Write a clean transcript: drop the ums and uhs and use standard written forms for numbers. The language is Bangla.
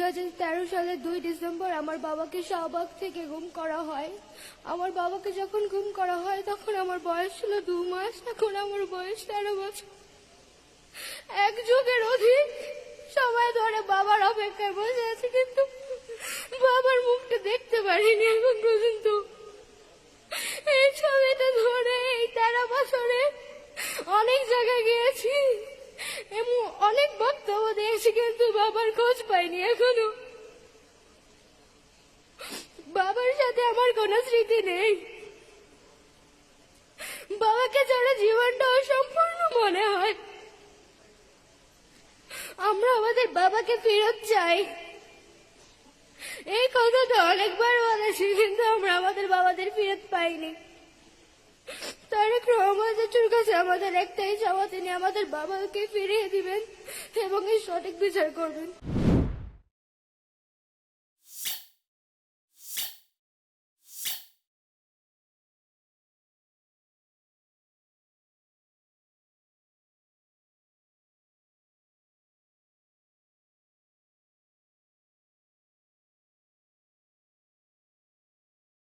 সালের 2 ডিসেম্বর আমার বাবাকে শাহবাগ থেকে গুম করা হয়। আমার বাবাকে যখন গুম করা হয় তখন আমার বয়স ছিল 2 মাস, এখন আমার বয়স 13 বছর। এক যুগের অধিক সময় ধরে বাবার অপেক্ষায় বসে আছি, কিন্তু বাবার মুখটা দেখতে পারিনি এখন পর্যন্ত। এই ছবিটা ধরে এই 13 বছরে অনেক জায়গায় গিয়েছি এবং অনেক বক্তব্য দিয়েছি, কিন্তু বাবার খোঁজ পাইনি এখনো। বাবার সাথে আমার কোনো স্মৃতি নেই। বাবাকে ছাড়া জীবনটা অসম্পূর্ণ মনে হয়। আমরা আমাদের বাবাকে ফেরত চাই, এই কথাটা অনেকবার বলেছি, কিন্তু আমরা আমাদের বাবাদের ফেরত পাইনি। তারেক রহমানের কাছে আমাদের একটাই চাওয়া, তিনি আমাদের বাবাকে ফিরিয়ে দিবেন এবং এর সঠিক বিচার করবেন।